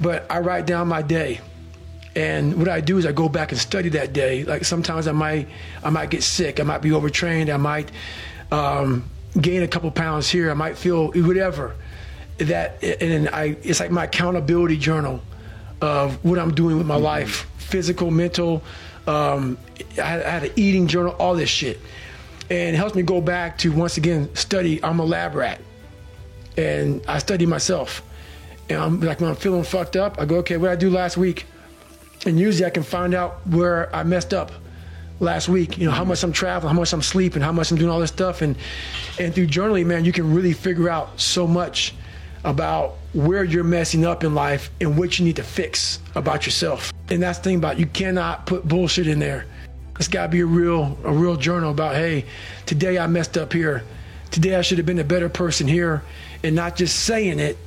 but I write down my day. And what I do is I go back and study that day. Like sometimes I might get sick. I might be overtrained. I might gain a couple pounds here. I might feel whatever. It's like my accountability journal of what I'm doing with my life, physical, mental. I had an eating journal, all this shit. And it helps me go back to, once again, study. I'm a lab rat. And I study myself. And I'm like, when I'm feeling fucked up, I go, okay, what did I do last week? And usually I can find out where I messed up last week. You know, how much I'm traveling, how much I'm sleeping, how much I'm doing all this stuff. And through journaling, man, you can really figure out so much about where you're messing up in life and what you need to fix about yourself. And that's the thing about it. You cannot put bullshit in there. It's got to be a real journal about, hey, today I messed up here. Today I should have been a better person here, and not just saying it,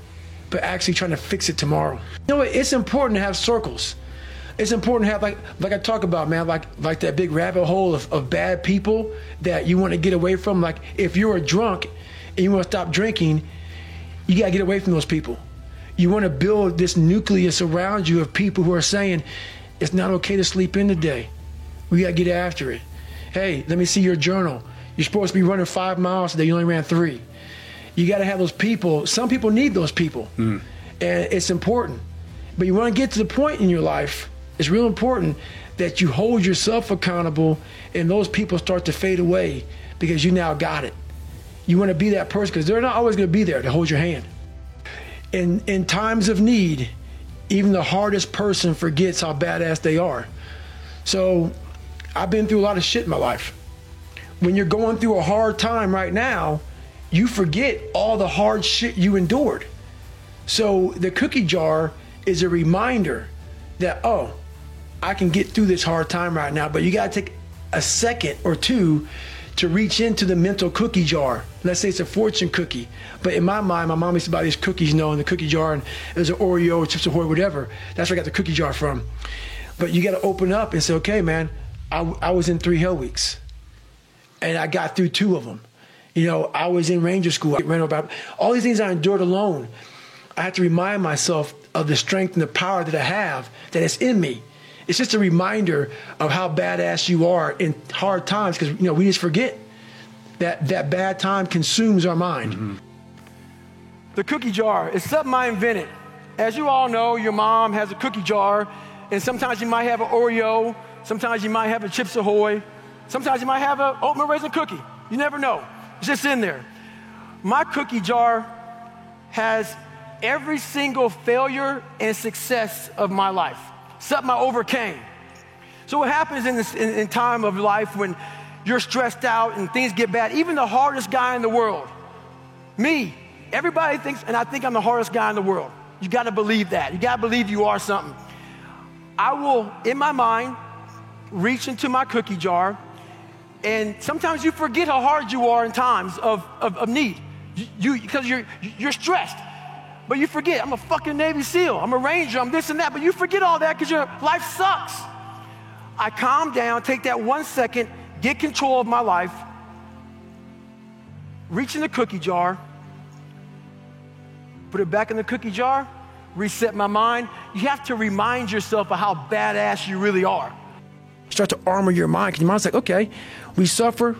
but actually trying to fix it tomorrow. You know what? It's important to have circles. It's important to have, like I talk about, man, like that big rabbit hole of bad people that you want to get away from. Like if you're a drunk and you want to stop drinking, you got to get away from those people. You want to build this nucleus around you of people who are saying, it's not okay to sleep in today. We got to get after it. Hey, let me see your journal. You're supposed to be running 5 miles today. You only ran 3. You got to have those people. Some people need those people. And it's important. But you want to get to the point in your life, it's real important that you hold yourself accountable and those people start to fade away because you now got it. You want to be that person because they're not always going to be there to hold your hand. In times of need, even the hardest person forgets how badass they are. So I've been through a lot of shit in my life. When you're going through a hard time right now, you forget all the hard shit you endured. So the cookie jar is a reminder that, oh, I can get through this hard time right now, but you gotta take a second or two to reach into the mental cookie jar. Let's say it's a fortune cookie. But in my mind, my mom used to buy these cookies, you know, in the cookie jar, and it was an Oreo or Chips Ahoy, whatever. That's where I got the cookie jar from. But you gotta open up and say, okay, man, I was in 3 hell weeks and I got through 2 of them. You know, I was in Ranger School. I ran about all these things I endured alone. I had to remind myself of the strength and the power that I have, that it's in me. It's just a reminder of how badass you are in hard times, because, you know, we just forget that bad time consumes our mind. The cookie jar is something I invented. As you all know, your mom has a cookie jar, and sometimes you might have an Oreo, sometimes you might have a Chips Ahoy, sometimes you might have an oatmeal raisin cookie. You never know. It's just in there. My cookie jar has every single failure and success of my life, something I overcame. So what happens in time of life when you're stressed out and things get bad, even the hardest guy in the world, me, everybody thinks, and I think I'm the hardest guy in the world. You got to believe that. You got to believe you are something. I will, in my mind, reach into my cookie jar, and sometimes you forget how hard you are in times of need, because you're stressed. But you forget, I'm a fucking Navy SEAL, I'm a Ranger, I'm this and that, but you forget all that because your life sucks. I calm down, take that 1 second, get control of my life, reach in the cookie jar, put it back in the cookie jar, reset my mind. You have to remind yourself of how badass you really are. Start to armor your mind, because your mind's like, okay, we suffer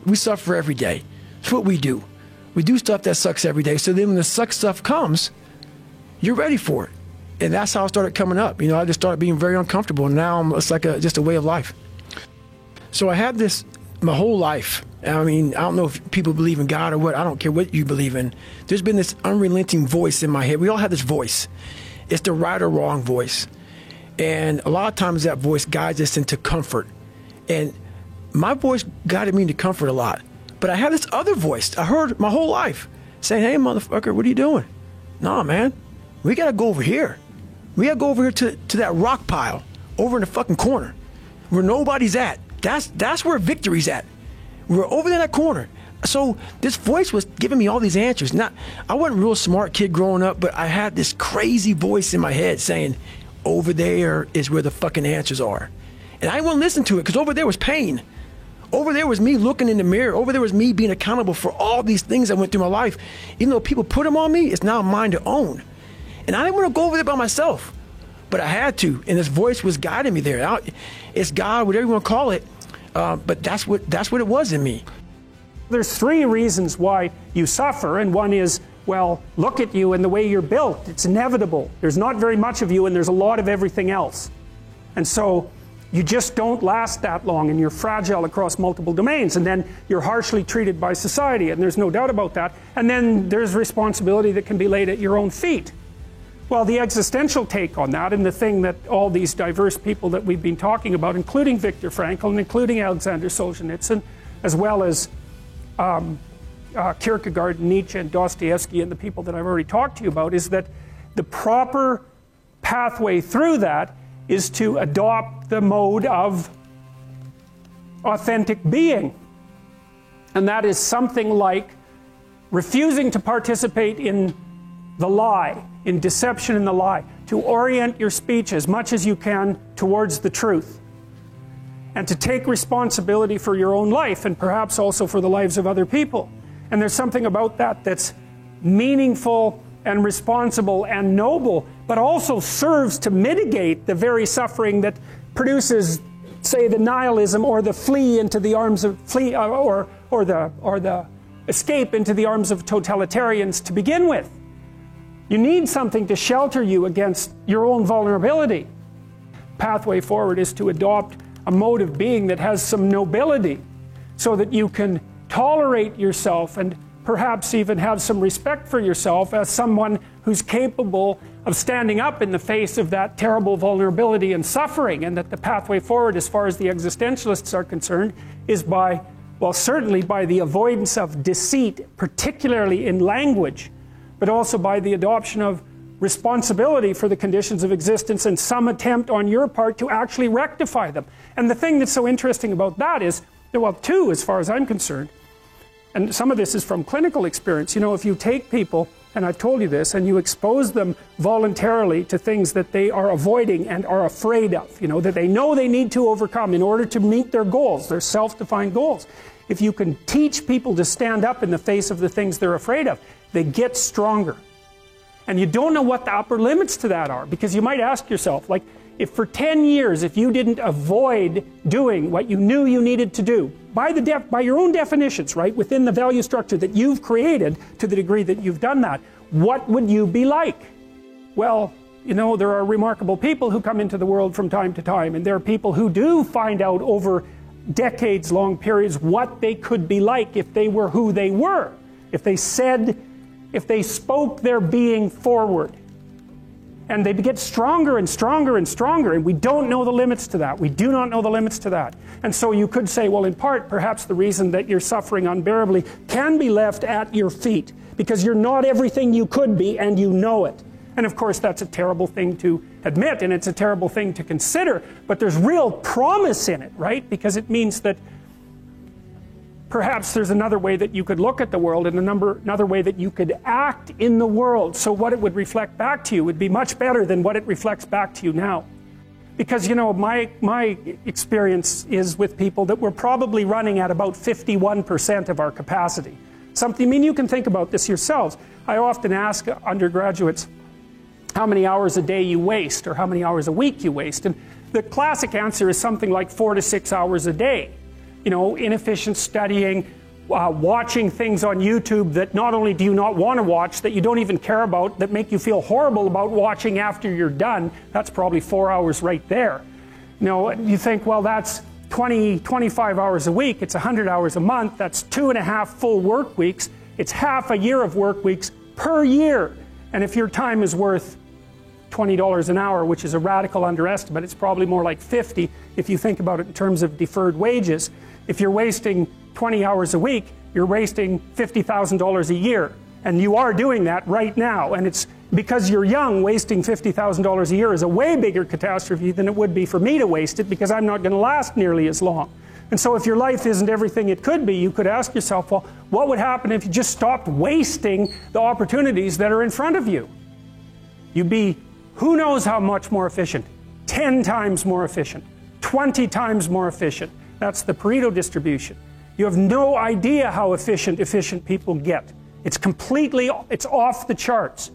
every day. It's what we do. We do stuff that sucks every day. So then when the suck stuff comes, you're ready for it. And that's how I started coming up. You know, I just started being very uncomfortable, and now it's like just a way of life. So I had this my whole life. I mean, I don't know if people believe in God or what. I don't care what you believe in. There's been this unrelenting voice in my head. We all have this voice. It's the right or wrong voice. And a lot of times that voice guides us into comfort. And my voice guided me into comfort a lot. But I had this other voice I heard my whole life saying, hey, motherfucker, what are you doing? Nah, man, we got to go over here. We got to go over here to that rock pile over in the fucking corner where nobody's at. That's where victory's at. We're over there in that corner. So this voice was giving me all these answers. I wasn't a real smart kid growing up, but I had this crazy voice in my head saying, over there is where the fucking answers are. And I wouldn't listen to it because over there was pain. Over there was me looking in the mirror. Over there was me being accountable for all these things I went through my life. Even though people put them on me, it's now mine to own. And I didn't want to go over there by myself. but I had to, and this voice was guiding me there. It's God, whatever you want to call it, but that's what it was in me. There's three reasons why you suffer, and one is, well, look at you and the way you're built. It's inevitable. There's not very much of you, and there's a lot of everything else. And so you just don't last that long, and you're fragile across multiple domains, and then you're harshly treated by society, and there's no doubt about that. And then there's responsibility that can be laid at your own feet. Well, the existential take on that, and the thing that all these diverse people that we've been talking about, including Viktor Frankl and including Alexander Solzhenitsyn, as well as Kierkegaard, Nietzsche, and Dostoevsky, and the people that I've already talked to you about, is that the proper pathway through that is to adopt the mode of authentic being. And that is something like refusing to participate in the lie, in deception in the lie, to orient your speech as much as you can towards the truth, and to take responsibility for your own life, and perhaps also for the lives of other people. And there's something about that that's meaningful and responsible and noble, but also serves to mitigate the very suffering that produces, say, the nihilism or the flee into the arms of or the escape into the arms of totalitarians to begin with. You need something to shelter you against your own vulnerability. Pathway forward is to adopt a mode of being that has some nobility, so that you can tolerate yourself and perhaps even have some respect for yourself as someone who's capable of standing up in the face of that terrible vulnerability and suffering, and that the pathway forward, as far as the existentialists are concerned, is by, well, certainly by the avoidance of deceit, particularly in language, but also by the adoption of responsibility for the conditions of existence and some attempt on your part to actually rectify them. And the thing that's so interesting about that is, well, two, as far as I'm concerned, and some of this is from clinical experience. You know, if you take people, and I've told you this, and you expose them voluntarily to things that they are avoiding and are afraid of, you know, that they know they need to overcome in order to meet their goals, their self-defined goals. If you can teach people to stand up in the face of the things they're afraid of, they get stronger. And you don't know what the upper limits to that are, because you might ask yourself, like, if for 10 years, if you didn't avoid doing what you knew you needed to do, by your own definitions, right, within the value structure that you've created, to the degree that you've done that, what would you be like? Well, you know, there are remarkable people who come into the world from time to time, and there are people who do find out over decades-long periods what they could be like if they were who they were, if they spoke their being forward. And they get stronger and stronger and stronger, and we don't know the limits to that. We do not know the limits to that. And so you could say, well, in part, perhaps the reason that you're suffering unbearably can be left at your feet, because you're not everything you could be, and you know it. And of course, that's a terrible thing to admit, and it's a terrible thing to consider, but there's real promise in it, right? Because it means that perhaps there's another way that you could look at the world, and another way that you could act in the world, so what it would reflect back to you would be much better than what it reflects back to you now. Because, you know, my experience is with people that we're probably running at about 51% of our capacity. I mean, you can think about this yourselves. I often ask undergraduates how many hours a day you waste, or how many hours a week you waste, and the classic answer is something like 4 to 6 hours a day. You know, inefficient studying, watching things on YouTube that not only do you not want to watch, that you don't even care about, that make you feel horrible about watching after you're done. That's probably 4 hours right there. You know, you think, well, that's 25 hours a week, it's 100 hours a month, that's 2.5 full work weeks, it's half a year of work weeks per year. And if your time is worth $20 an hour, which is a radical underestimate, it's probably more like 50 if you think about it in terms of deferred wages. If you're wasting 20 hours a week, you're wasting $50,000 a year. And you are doing that right now. And it's because you're young, wasting $50,000 a year is a way bigger catastrophe than it would be for me to waste it, because I'm not going to last nearly as long. And so if your life isn't everything it could be, you could ask yourself, well, what would happen if you just stopped wasting the opportunities that are in front of you? You'd be who knows how much more efficient, 10 times more efficient, 20 times more efficient. That's the Pareto distribution. You have no idea how efficient people get. It's off the charts.